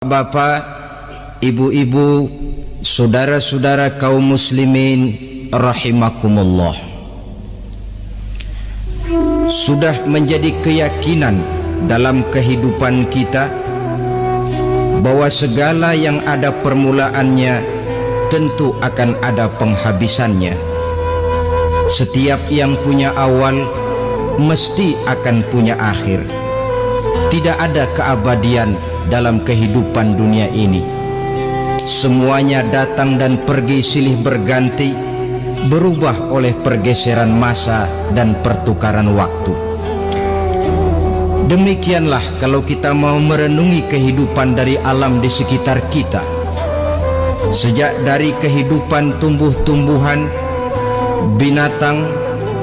Bapak, ibu-ibu, saudara-saudara kaum muslimin rahimakumullah. Sudah menjadi keyakinan dalam kehidupan kita bahwa segala yang ada permulaannya tentu akan ada penghabisannya. Setiap yang punya awal mesti akan punya akhir. Tidak ada keabadian dalam kehidupan dunia ini. Semuanya datang dan pergi silih berganti, berubah oleh pergeseran masa dan pertukaran waktu. Demikianlah kalau kita mau merenungi kehidupan dari alam di sekitar kita. Sejak dari kehidupan tumbuh-tumbuhan, binatang,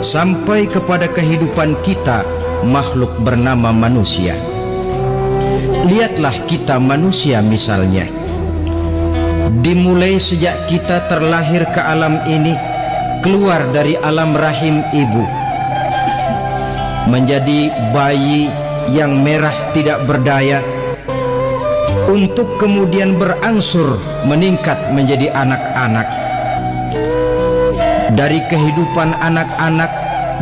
sampai kepada kehidupan kita, makhluk bernama manusia. Lihatlah kita manusia misalnya. Dimulai sejak kita terlahir ke alam ini, keluar dari alam rahim ibu, menjadi bayi yang merah tidak berdaya, untuk kemudian berangsur meningkat menjadi anak-anak. Dari kehidupan anak-anak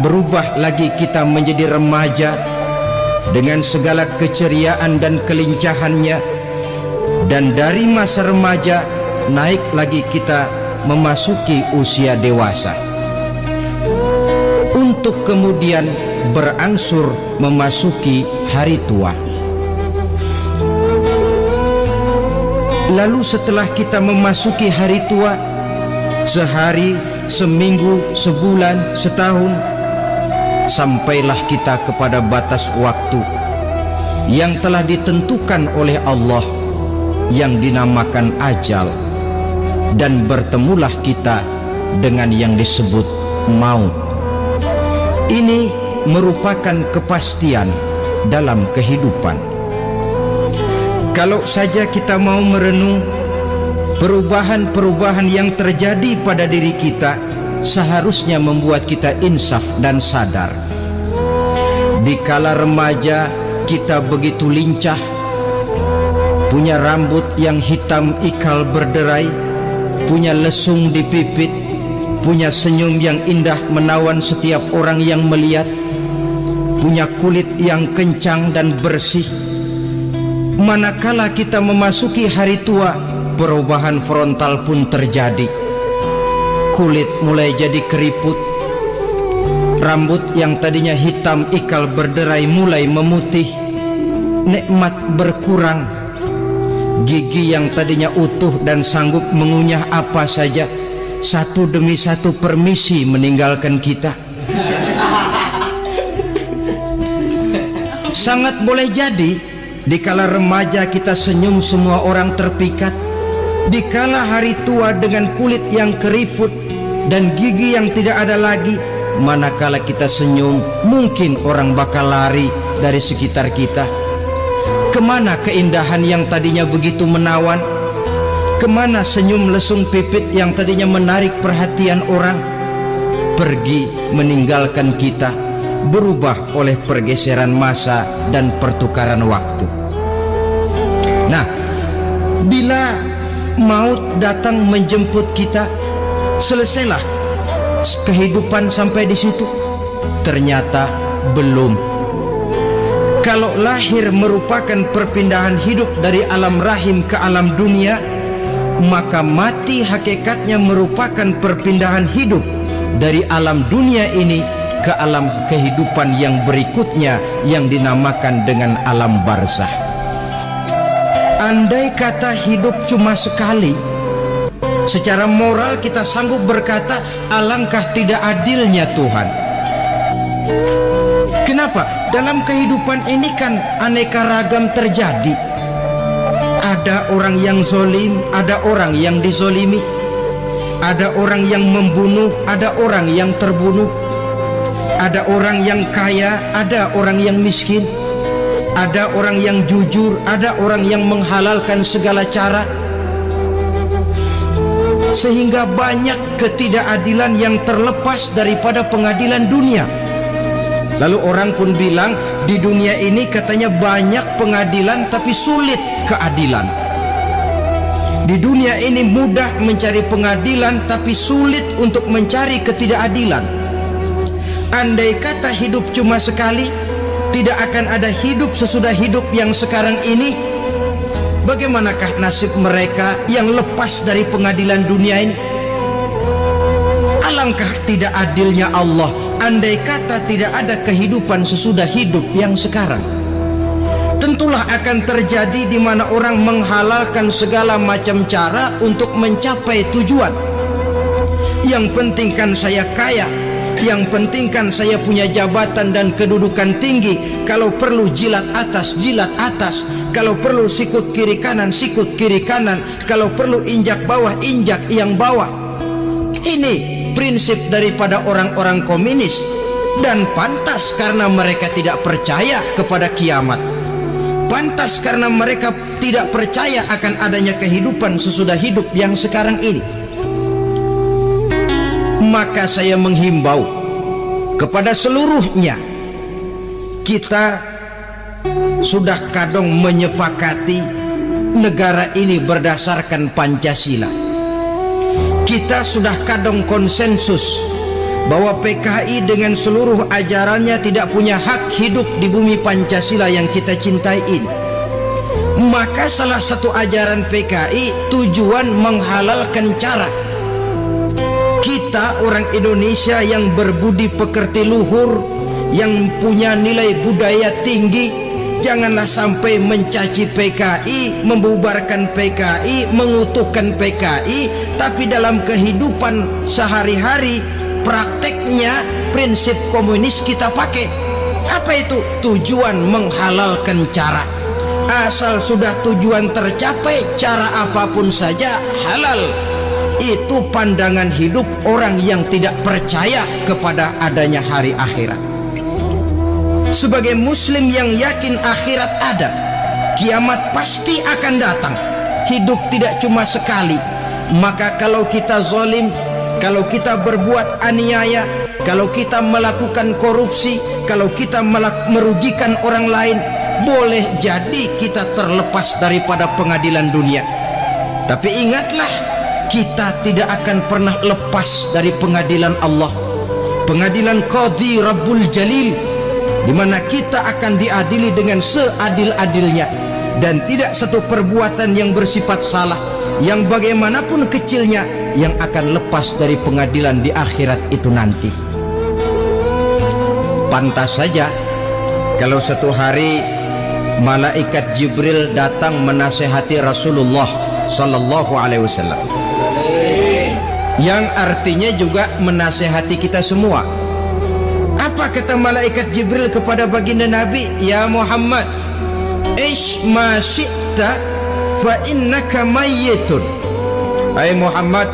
berubah lagi kita menjadi remaja dengan segala keceriaan dan kelincahannya, dan dari masa remaja naik lagi kita memasuki usia dewasa, untuk kemudian berangsur memasuki hari tua. Lalu setelah kita memasuki hari tua, sehari, seminggu, sebulan, setahun, sampailah kita kepada batas waktu yang telah ditentukan oleh Allah, yang dinamakan ajal, dan bertemulah kita dengan yang disebut maut. Ini merupakan kepastian dalam kehidupan. Kalau saja kita mau merenung perubahan-perubahan yang terjadi pada diri kita, seharusnya membuat kita insaf dan sadar. Di kala remaja kita begitu lincah, punya rambut yang hitam ikal berderai, punya lesung di pipit, punya senyum yang indah menawan setiap orang yang melihat, punya kulit yang kencang dan bersih. Manakala kita memasuki hari tua, perubahan frontal pun terjadi. Kulit mulai jadi keriput, rambut yang tadinya hitam ikal berderai mulai memutih, nikmat berkurang, gigi yang tadinya utuh dan sanggup mengunyah apa saja, satu demi satu permisi meninggalkan kita. Sangat boleh jadi dikala remaja kita senyum semua orang terpikat, dikala hari tua dengan kulit yang keriput dan gigi yang tidak ada lagi, manakala kita senyum mungkin orang bakal lari dari sekitar kita. Kemana keindahan yang tadinya begitu menawan? Kemana senyum lesung pipit yang tadinya menarik perhatian orang? Pergi meninggalkan kita, berubah oleh pergeseran masa dan pertukaran waktu. Nah, bila maut datang menjemput kita, selesailah kehidupan sampai di situ? Ternyata belum. Kalau lahir merupakan perpindahan hidup dari alam rahim ke alam dunia, maka mati hakikatnya merupakan perpindahan hidup dari alam dunia ini ke alam kehidupan yang berikutnya, yang dinamakan dengan alam barzah. Andai kata hidup cuma sekali, secara moral kita sanggup berkata, alangkah tidak adilnya Tuhan. Kenapa? Dalam kehidupan ini kan aneka ragam terjadi. Ada orang yang zolim, ada orang yang dizolimi, ada orang yang membunuh, ada orang yang terbunuh, ada orang yang kaya, ada orang yang miskin, ada orang yang jujur, ada orang yang menghalalkan segala cara. Sehingga banyak ketidakadilan yang terlepas daripada pengadilan dunia. Lalu orang pun bilang, di dunia ini katanya banyak pengadilan tapi sulit keadilan. Di dunia ini mudah mencari pengadilan, tapi sulit untuk mencari ketidakadilan. Andai kata hidup cuma sekali, tidak akan ada hidup sesudah hidup yang sekarang ini. Bagaimanakah nasib mereka yang lepas dari pengadilan dunia ini? Alangkah tidak adilnya Allah andai kata tidak ada kehidupan sesudah hidup yang sekarang. Tentulah akan terjadi di mana orang menghalalkan segala macam cara untuk mencapai tujuan. Yang penting kan saya kaya, yang penting kan saya punya jabatan dan kedudukan tinggi. Kalau perlu jilat atas, jilat atas. Kalau perlu sikut kiri kanan, sikut kiri kanan. Kalau perlu injak bawah, injak yang bawah. Ini prinsip daripada orang-orang komunis, dan pantas karena mereka tidak percaya kepada kiamat. Pantas karena mereka tidak percaya akan adanya kehidupan sesudah hidup yang sekarang ini. Maka saya menghimbau kepada seluruhnya, kita sudah kadung menyepakati negara ini berdasarkan Pancasila. Kita sudah kadung konsensus bahwa PKI dengan seluruh ajarannya tidak punya hak hidup di bumi Pancasila yang kita cintai ini. Maka salah satu ajaran PKI tujuan menghalalkan cara. Kita orang Indonesia yang berbudi pekerti luhur, yang punya nilai budaya tinggi, janganlah sampai mencaci PKI, membubarkan PKI, mengutuhkan PKI, tapi dalam kehidupan sehari-hari prakteknya prinsip komunis kita pakai. Apa itu? Tujuan menghalalkan cara. Asal sudah tujuan tercapai, cara apapun saja halal. Itu pandangan hidup orang yang tidak percaya kepada adanya hari akhirat. Sebagai muslim yang yakin akhirat ada, kiamat pasti akan datang. Hidup tidak cuma sekali. Maka kalau kita zalim, kalau kita berbuat aniaya, kalau kita melakukan korupsi, kalau kita merugikan orang lain, boleh jadi kita terlepas daripada pengadilan dunia. Tapi ingatlah, kita tidak akan pernah lepas dari pengadilan Allah, pengadilan Qadhi Rabbul Jalil, di mana kita akan diadili dengan seadil-adilnya, dan tidak satu perbuatan yang bersifat salah, yang bagaimanapun kecilnya, yang akan lepas dari pengadilan di akhirat itu nanti. Pantas saja kalau satu hari malaikat Jibril datang menasehati Rasulullah sallallahu alaihi wasallam, yang artinya juga menasehati kita semua. Apa kata malaikat Jibril kepada baginda Nabi? Ya Muhammad, ish ma syi'ta fa innaka mayyitun. Hai Muhammad,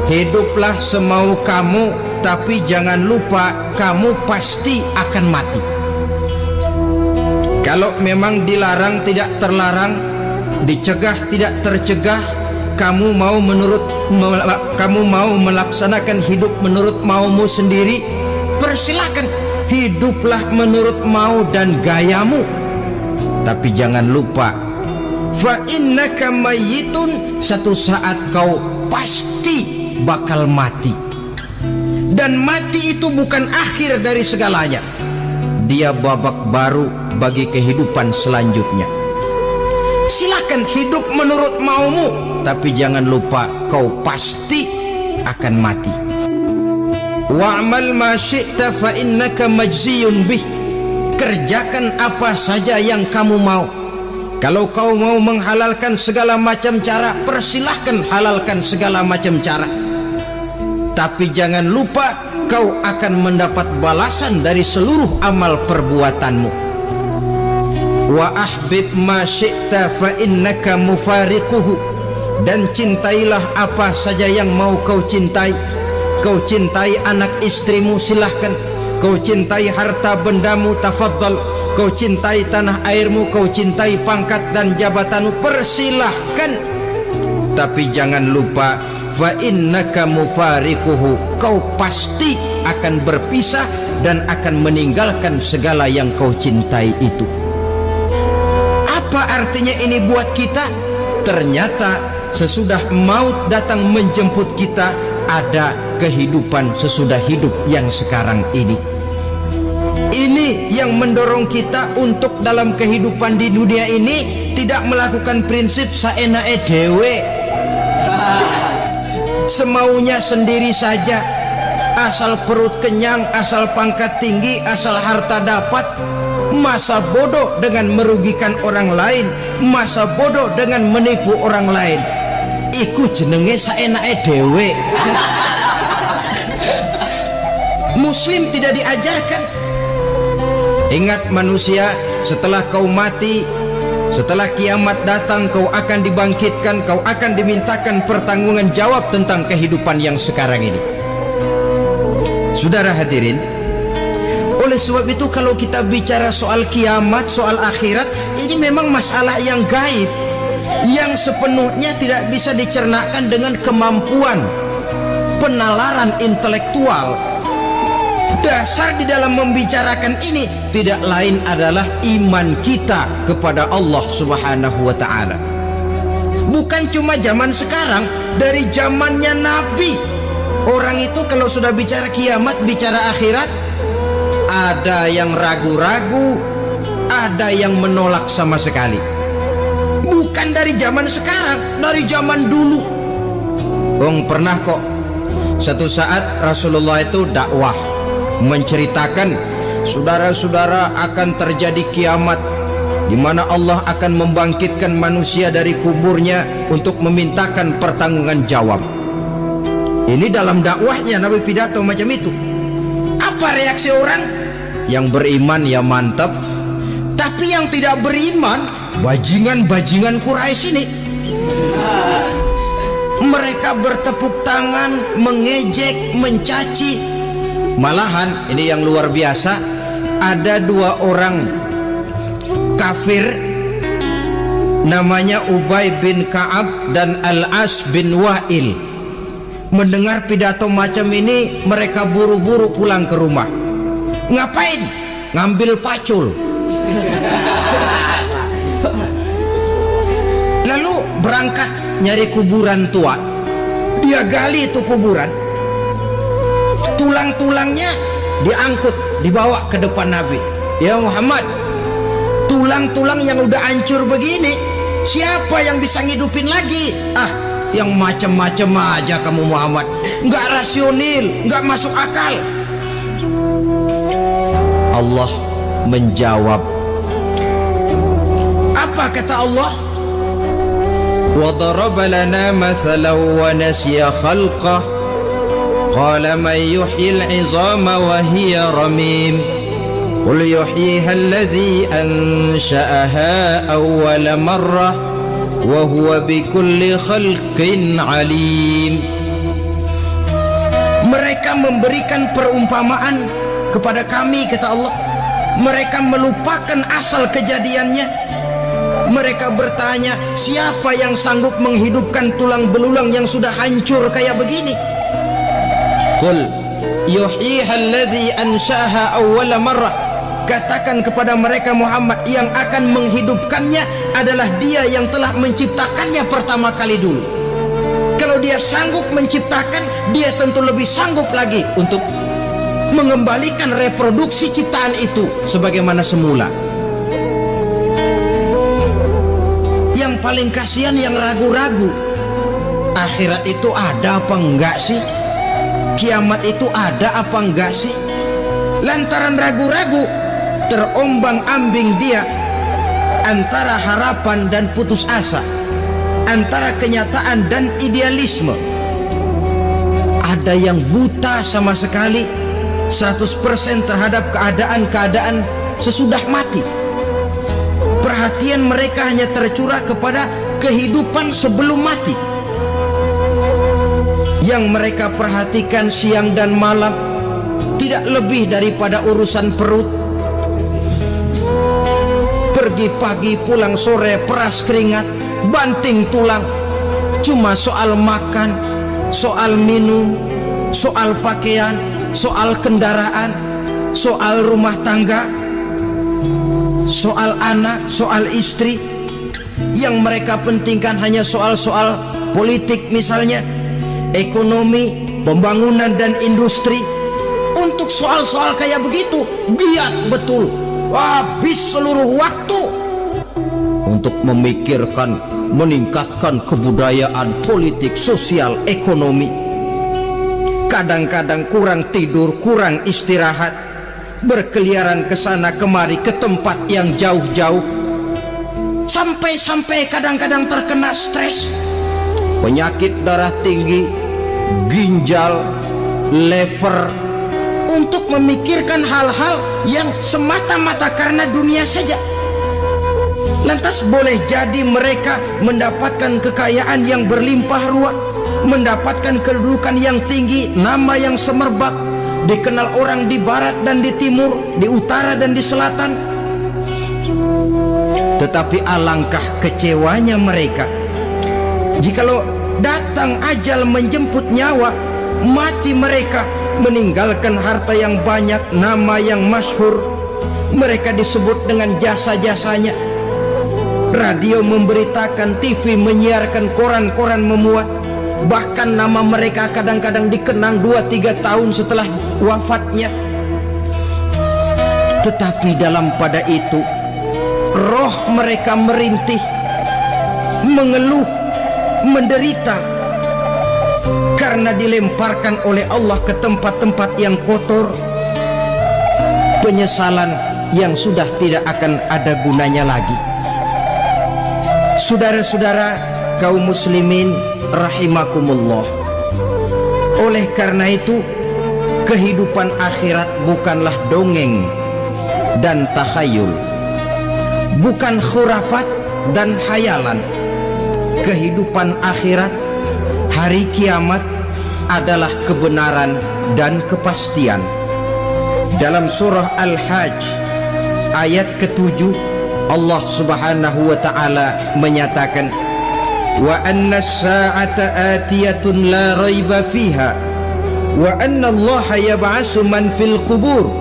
hiduplah semau kamu, tapi jangan lupa kamu pasti akan mati. Kalau memang dilarang tidak terlarang, dicegah tidak tercegah, kamu mau melaksanakan hidup menurut maumu sendiri, persilahkan, hiduplah menurut mau dan gayamu. Tapi jangan lupa, fa innaka mayyitun, satu saat kau pasti bakal mati. Dan mati itu bukan akhir dari segalanya, dia babak baru bagi kehidupan selanjutnya. Silakan hidup menurut maumu, tapi jangan lupa kau pasti akan mati. Wa'mal ma syi'ta fa innaka majziyun bih. Kerjakan apa saja yang kamu mau. Kalau kau mau menghalalkan segala macam cara, persilahkan halalkan segala macam cara. Tapi jangan lupa kau akan mendapat balasan dari seluruh amal perbuatanmu. Wa ahbib ma syi'ta fa innaka mufariquhu. Dan cintailah apa saja yang mau kau cintai. Kau cintai anak istrimu, silahkan. Kau cintai harta bendamu, tafadhal. Kau cintai tanah airmu, kau cintai pangkat dan jabatanmu, persilahkan. Tapi jangan lupa, fa innaka mufariquhu, kau pasti akan berpisah dan akan meninggalkan segala yang kau cintai itu. Apa artinya ini buat kita? Ternyata sesudah maut datang menjemput kita, ada kehidupan sesudah hidup yang sekarang ini. Ini yang mendorong kita untuk dalam kehidupan di dunia ini tidak melakukan prinsip saenake dewe, semaunya sendiri saja, asal perut kenyang, asal pangkat tinggi, asal harta dapat. Masa bodoh dengan merugikan orang lain, masa bodoh dengan menipu orang lain. Iku jenenge saenake dewe. Muslim tidak diajarkan. Ingat manusia, setelah kau mati, setelah kiamat datang, kau akan dibangkitkan, kau akan dimintakan pertanggungan jawab tentang kehidupan yang sekarang ini. Saudara hadirin, oleh sebab itu kalau kita bicara soal kiamat, soal akhirat, ini memang masalah yang gaib, yang sepenuhnya tidak bisa dicernakan dengan kemampuan penalaran intelektual. Dasar di dalam membicarakan ini tidak lain adalah iman kita kepada Allah Subhanahu wa ta'ala. Bukan cuma zaman sekarang, dari zamannya Nabi, orang itu kalau sudah bicara kiamat, bicara akhirat, ada yang ragu-ragu, ada yang menolak sama sekali. Bukan dari zaman sekarang, dari zaman dulu. Pernah kok satu saat Rasulullah itu dakwah menceritakan, saudara-saudara, akan terjadi kiamat di mana Allah akan membangkitkan manusia dari kuburnya untuk memintakan pertanggungan jawab. Ini dalam dakwahnya Nabi pidato macam itu. Apa reaksi orang? Yang beriman ya mantap, tapi yang tidak beriman, bajingan-bajingan Quraisy ini, mereka bertepuk tangan, mengejek, mencaci. Malahan ini yang luar biasa, ada dua orang kafir namanya Ubay bin Ka'ab dan Al-As bin Wa'il. Mendengar pidato macam ini, mereka buru-buru pulang ke rumah. Ngapain? Ngambil pacul. Lalu berangkat nyari kuburan tua. Dia gali itu kuburan, tulang-tulangnya diangkut, dibawa ke depan Nabi. Ya Muhammad, tulang-tulang yang udah hancur begini, siapa yang bisa ngidupin lagi? Yang macam-macam aja kamu Muhammad, nggak rasional, nggak masuk akal. Allah menjawab. Apa kata Allah? وَضَرَبَ لَنَا مَثَلًا وَنَسِيَ خَلْقَهُ قَالَ مَنْ يُحْيِي الْعِظَامَ وَهِيَ رَمِيمٌ قُلْ يُحْيِيهَا الَّذِي أَنْشَأَهَا أَوَّلَ مَرَّةٍ وَهُوَ بِكُلِّ خَلْقٍ عَلِيمٌ. Mereka memberikan perumpamaan kepada kami, kata Allah. Mereka melupakan asal kejadiannya. Mereka bertanya, siapa yang sanggup menghidupkan tulang belulang yang sudah hancur kayak begini? Qul yuhyiha alladhi ansha'aha awwala marrah. Katakan kepada mereka Muhammad, yang akan menghidupkannya adalah Dia yang telah menciptakannya pertama kali dulu. Kalau Dia sanggup menciptakan, Dia tentu lebih sanggup lagi untuk mengembalikan reproduksi ciptaan itu sebagaimana semula. Yang paling kasihan yang ragu-ragu, akhirat itu ada apa enggak sih? Kiamat itu ada apa enggak sih? Lantaran ragu-ragu, terombang-ambing dia antara harapan dan putus asa, antara kenyataan dan idealisme. Ada yang buta sama sekali 100% terhadap keadaan-keadaan sesudah mati. Perhatian mereka hanya tercurah kepada kehidupan sebelum mati. Yang mereka perhatikan siang dan malam tidak lebih daripada urusan perut. Pergi pagi, pulang sore, peras keringat, banting tulang. Cuma soal makan, soal minum, soal pakaian, soal kendaraan, soal rumah tangga, soal anak, soal istri. Yang mereka pentingkan hanya soal-soal politik misalnya, ekonomi, pembangunan dan industri. Untuk soal-soal kayak begitu giat betul, habis seluruh waktu untuk memikirkan meningkatkan kebudayaan, politik, sosial, ekonomi. Kadang-kadang kurang tidur, kurang istirahat, berkeliaran ke sana kemari ke tempat yang jauh-jauh, sampai-sampai kadang-kadang terkena stres, penyakit darah tinggi, ginjal, lever, untuk memikirkan hal-hal yang semata-mata karena dunia saja. Lantas boleh jadi mereka mendapatkan kekayaan yang berlimpah ruah, mendapatkan kedudukan yang tinggi, nama yang semerbak, dikenal orang di barat dan di timur, di utara dan di selatan. Tetapi alangkah kecewanya mereka jikalau datang ajal menjemput nyawa, mati mereka meninggalkan harta yang banyak, nama yang masyhur. Mereka disebut dengan jasa-jasanya. Radio memberitakan, TV menyiarkan, koran-koran memuat. Bahkan nama mereka kadang-kadang dikenang 2-3 tahun setelah wafatnya. Tetapi dalam pada itu roh mereka merintih, mengeluh, menderita, karena dilemparkan oleh Allah ke tempat-tempat yang kotor, penyesalan yang sudah tidak akan ada gunanya lagi. Saudara-saudara kaum muslimin rahimakumullah, oleh karena itu kehidupan akhirat bukanlah dongeng dan takhayul, bukan khurafat dan hayalan. Kehidupan akhirat, hari kiamat adalah kebenaran dan kepastian. Dalam surah Al-Hajj ayat ke-7, Allah Subhanahu wa taala menyatakan, wa anna as-sa'ata atiyatun la raiba fiha wa anna Allah yab'atsu man fil qubur,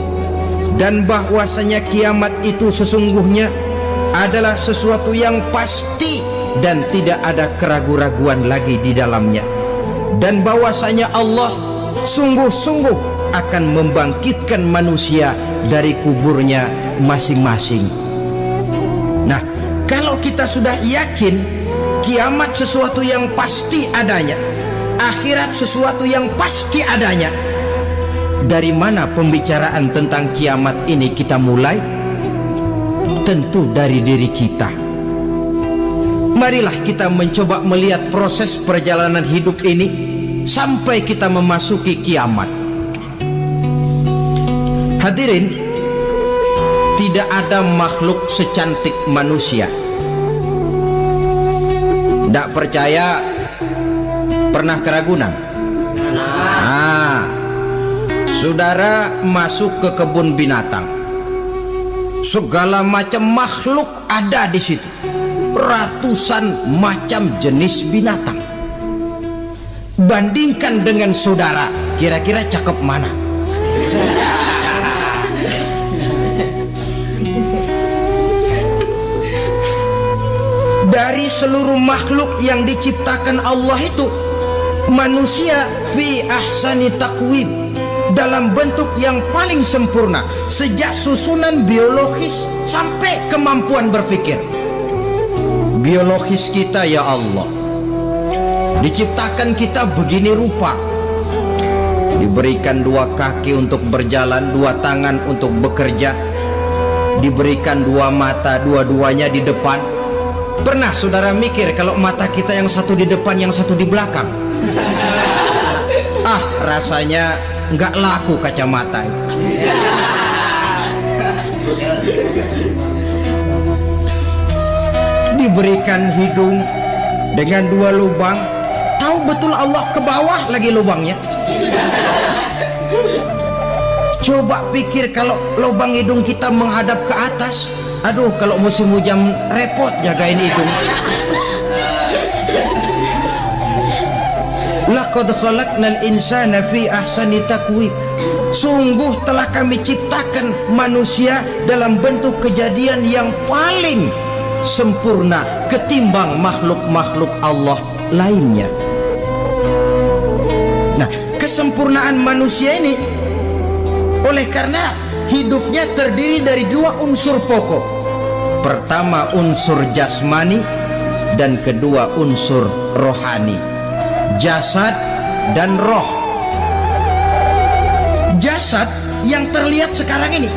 dan bahwasanya kiamat itu sesungguhnya adalah sesuatu yang pasti dan tidak ada keraguan-raguan lagi di dalamnya, dan bahwasanya Allah sungguh-sungguh akan membangkitkan manusia dari kuburnya masing-masing. Nah, kalau kita sudah yakin kiamat sesuatu yang pasti adanya, akhirat sesuatu yang pasti adanya, dari mana pembicaraan tentang kiamat ini kita mulai? Tentu dari diri kita. Marilah kita mencoba melihat proses perjalanan hidup ini sampai kita memasuki kiamat. Hadirin, tidak ada makhluk secantik manusia. Tidak percaya? Pernah ke Ragunan? Nah, saudara masuk ke kebun binatang, segala macam makhluk ada di situ, ratusan macam jenis binatang. Bandingkan dengan saudara, kira-kira cakep mana? Dari seluruh makhluk yang diciptakan Allah itu, manusia fi ahsani taqwim, dalam bentuk yang paling sempurna, sejak susunan biologis sampai kemampuan berpikir. Biologis kita ya Allah, diciptakan kita begini rupa, diberikan 2 kaki untuk berjalan, 2 tangan untuk bekerja, diberikan 2 mata, dua-duanya di depan. Pernah saudara mikir kalau mata kita yang satu di depan, yang satu di belakang? Ah, rasanya nggak laku kacamata itu. Diberikan hidung dengan 2 lubang, tahu betul Allah ke bawah lagi lubangnya. Coba pikir kalau lubang hidung kita menghadap ke atas. Aduh, kalau musim hujan repot jagain hidung. Laqad khalaqnal insana fi ahsani taqwim. Sungguh telah kami ciptakan manusia dalam bentuk kejadian yang paling sempurna ketimbang makhluk-makhluk Allah lainnya. Nah, kesempurnaan manusia ini oleh karena hidupnya terdiri dari dua unsur pokok. Pertama unsur jasmani dan kedua unsur rohani, jasad dan roh. Jasad yang terlihat sekarang ini,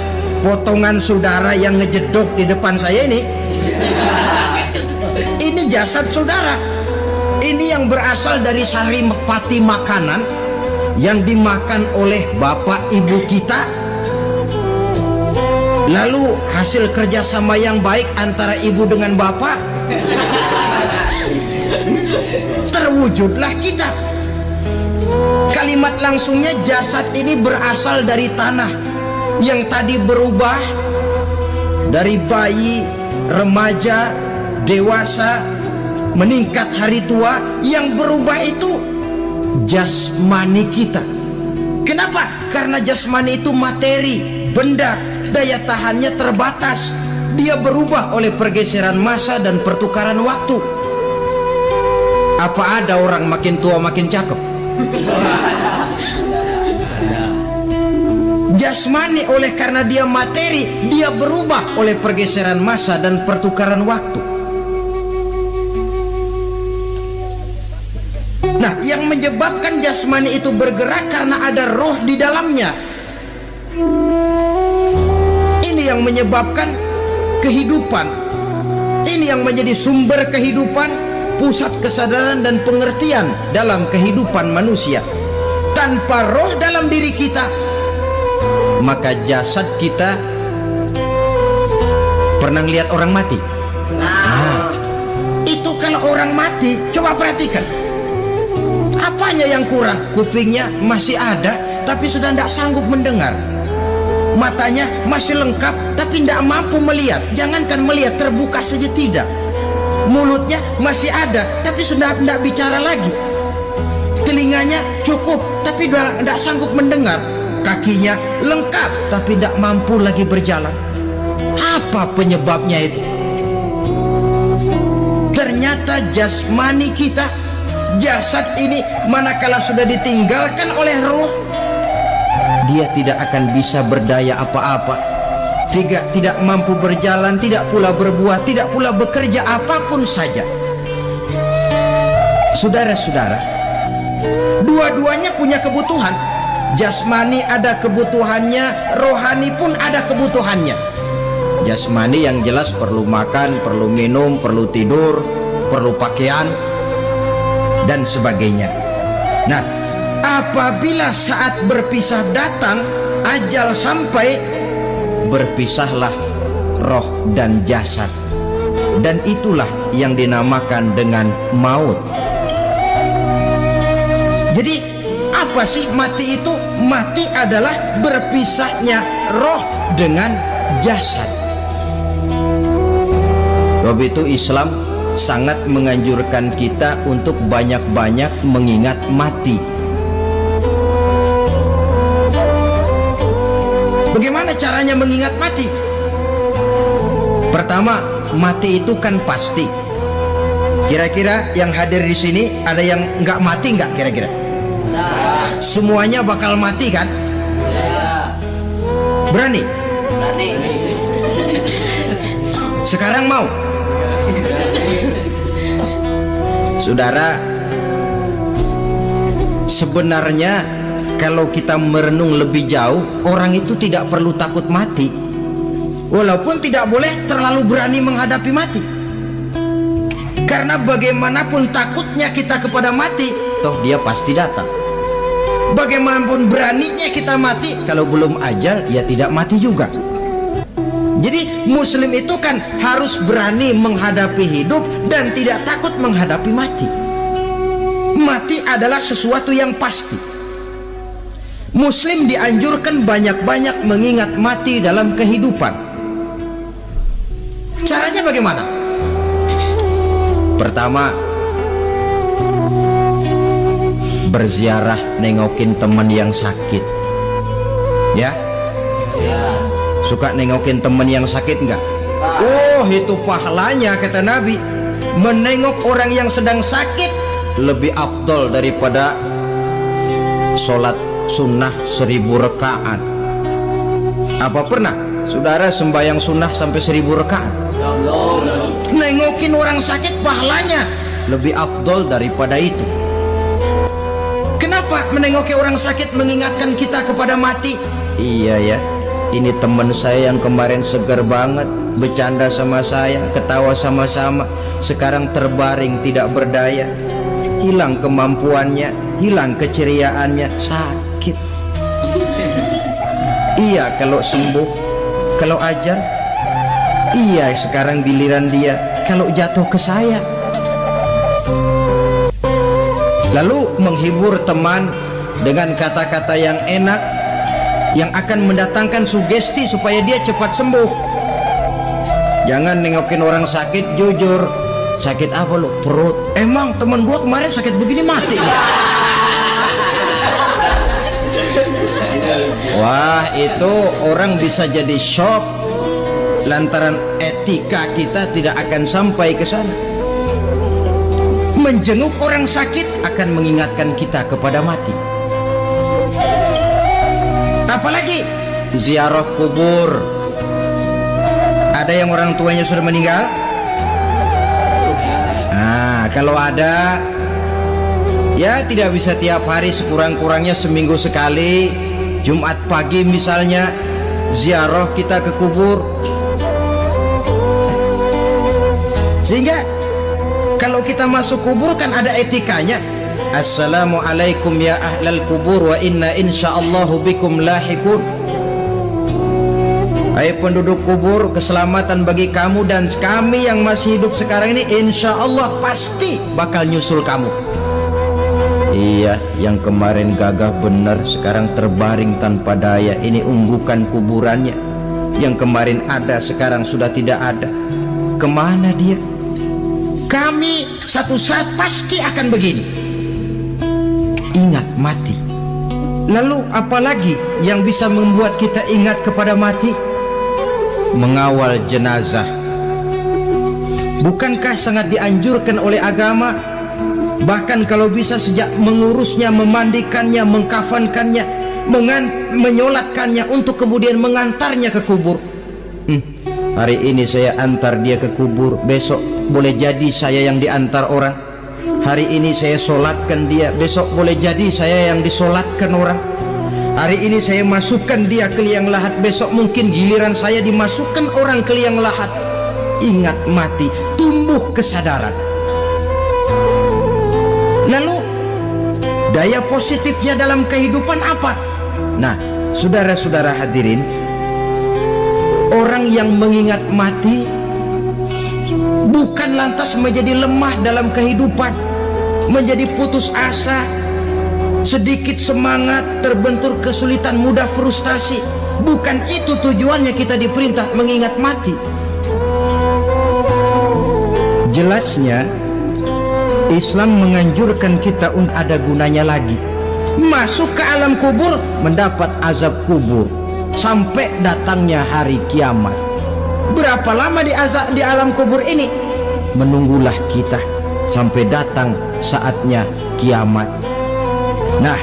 potongan saudara yang ngejedok di depan saya ini jasad saudara. Ini yang berasal dari sari pati makanan yang dimakan oleh bapak ibu kita. Lalu hasil kerjasama yang baik antara ibu dengan bapak, terwujudlah kita. Kalimat langsungnya, jasad ini berasal dari tanah yang tadi berubah dari bayi, remaja, dewasa, meningkat hari tua. Yang berubah itu jasmani kita. Kenapa? Karena jasmani itu materi, benda, daya tahannya terbatas. Dia berubah oleh pergeseran masa dan pertukaran waktu. Apa ada orang makin tua makin cakep? Jasmani oleh karena dia materi, dia berubah oleh pergeseran masa dan pertukaran waktu. Nah, yang menyebabkan jasmani itu bergerak karena ada roh di dalamnya. Ini yang menyebabkan kehidupan. Ini yang menjadi sumber kehidupan, pusat kesadaran dan pengertian dalam kehidupan manusia. Tanpa roh dalam diri kita, maka jasad kita. Pernah lihat orang mati? Nah, itu kalau orang mati, coba perhatikan. Apanya yang kurang? Kupingnya masih ada, tapi sudah tidak sanggup mendengar. Matanya masih lengkap, tapi tidak mampu melihat. Jangankan melihat, terbuka saja tidak. Mulutnya masih ada, tapi sudah tidak bicara lagi. Telinganya cukup, tapi sudah tidak sanggup mendengar. Kakinya lengkap, tapi tidak mampu lagi berjalan. Apa penyebabnya itu? Ternyata jasmani kita, jasad ini, manakala sudah ditinggalkan oleh roh, dia tidak akan bisa berdaya apa-apa, tidak mampu berjalan, tidak pula berbuat, tidak pula bekerja apapun saja. Saudara-saudara, dua-duanya punya kebutuhan. Jasmani ada kebutuhannya, rohani pun ada kebutuhannya. Jasmani yang jelas perlu makan, perlu minum, perlu tidur, perlu pakaian dan sebagainya. Nah, apabila saat berpisah datang, ajal sampai, berpisahlah roh dan jasad. Dan itulah yang dinamakan dengan maut. Jadi apa sih mati itu? Mati adalah berpisahnya roh dengan jasad. Sebab itu Islam sangat menganjurkan kita untuk banyak-banyak mengingat mati. Bagaimana caranya mengingat mati? Pertama, mati itu kan pasti. Kira-kira yang hadir di sini ada yang nggak mati nggak kira-kira? Nah. Semuanya bakal mati kan? Ya. Berani? Berani. Sekarang mau? Saudara, sebenarnya kalau kita merenung lebih jauh, orang itu tidak perlu takut mati. Walaupun tidak boleh terlalu berani menghadapi mati. Karena bagaimanapun takutnya kita kepada mati, toh dia pasti datang. Bagaimanapun beraninya kita mati, kalau belum ajal, ya tidak mati juga. Jadi muslim itu kan harus berani menghadapi hidup dan tidak takut menghadapi mati. Mati adalah sesuatu yang pasti. Muslim dianjurkan banyak-banyak mengingat mati dalam kehidupan. Caranya bagaimana? Pertama, berziarah, nengokin teman yang sakit. Ya? Suka nengokin teman yang sakit enggak? Oh, itu pahalanya kata Nabi. Menengok orang yang sedang sakit lebih afdol daripada sholat sunnah 1000 rakaat. Apa pernah saudara sembahyang sunnah sampai 1000 rakaat? Nengokin orang sakit pahalanya lebih afdol daripada itu. Kenapa menengoki orang sakit mengingatkan kita kepada mati? Iya ya, ini teman saya yang kemarin segar banget, bercanda sama saya, ketawa sama-sama, sekarang terbaring tidak berdaya, hilang kemampuannya, hilang keceriaannya, sakit. Iya kalau sembuh, kalau ajar. Iya sekarang giliran dia kalau jatuh ke saya. Lalu menghibur teman dengan kata-kata yang enak, yang akan mendatangkan sugesti supaya dia cepat sembuh. Jangan nengokin orang sakit jujur. Sakit apa lu? Perut. Emang teman gua kemarin sakit begini mati. Wah, itu orang bisa jadi shock lantaran etika kita tidak akan sampai ke sana. Menjenguk orang sakit akan mengingatkan kita kepada mati. Apalagi ziarah kubur. Ada yang orang tuanya sudah meninggal? Nah, kalau ada, ya tidak bisa tiap hari, sekurang-kurangnya seminggu sekali. Jumat pagi misalnya ziarah kita ke kubur. Sehingga kalau kita masuk kubur kan ada etikanya. Assalamualaikum ya ahlal kubur wa inna insyaallahu bikum lahikun. Hai penduduk kubur, keselamatan bagi kamu dan kami yang masih hidup sekarang ini insyaallah pasti bakal nyusul kamu. Iya, yang kemarin gagah benar sekarang terbaring tanpa daya. Ini unggukan kuburannya. Yang kemarin ada sekarang sudah tidak ada. Kemana dia? Kami satu saat pasti akan begini. Ingat mati. Lalu apalagi yang bisa membuat kita ingat kepada mati? Mengawal jenazah. Bukankah sangat dianjurkan oleh agama? Bahkan kalau bisa sejak mengurusnya, memandikannya, mengkafankannya, menyolatkannya untuk kemudian mengantarnya ke kubur. Hari ini saya antar dia ke kubur, besok boleh jadi saya yang diantar orang. Hari ini saya solatkan dia, besok boleh jadi saya yang disolatkan orang. Hari ini saya masukkan dia ke liang lahat, besok mungkin giliran saya dimasukkan orang ke liang lahat. Ingat mati, tumbuh kesadaran. Lalu daya positifnya dalam kehidupan apa? Nah, saudara-saudara hadirin, orang yang mengingat mati bukan lantas menjadi lemah dalam kehidupan, menjadi putus asa, sedikit semangat, terbentur kesulitan, mudah frustasi. Bukan itu tujuannya kita diperintah mengingat mati. Jelasnya Islam menganjurkan kita untuk ada gunanya lagi. Masuk ke alam kubur, mendapat azab kubur sampai datangnya hari kiamat. Berapa lama di alam kubur ini? Menunggulah kita sampai datang saatnya kiamat. Nah,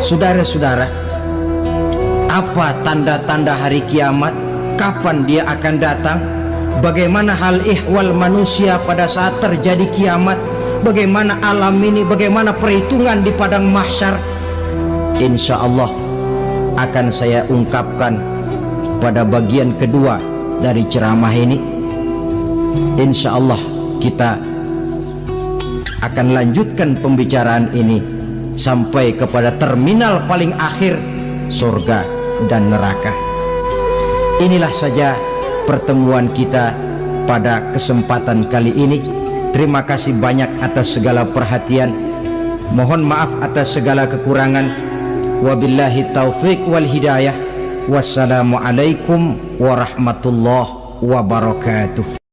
saudara-saudara, apa tanda-tanda hari kiamat? Kapan dia akan datang? Bagaimana hal ihwal manusia pada saat terjadi kiamat? Bagaimana alam ini? Bagaimana perhitungan di padang mahsyar? Insya Allah akan saya ungkapkan pada bagian kedua dari ceramah ini. Insya Allah kita akan lanjutkan pembicaraan ini sampai kepada terminal paling akhir, surga dan neraka. Inilah saja pertemuan kita pada kesempatan kali ini. Terima kasih banyak atas segala perhatian. Mohon maaf atas segala kekurangan. Wabillahi taufik wal hidayah. Wassalamualaikum warahmatullahi wabarakatuh.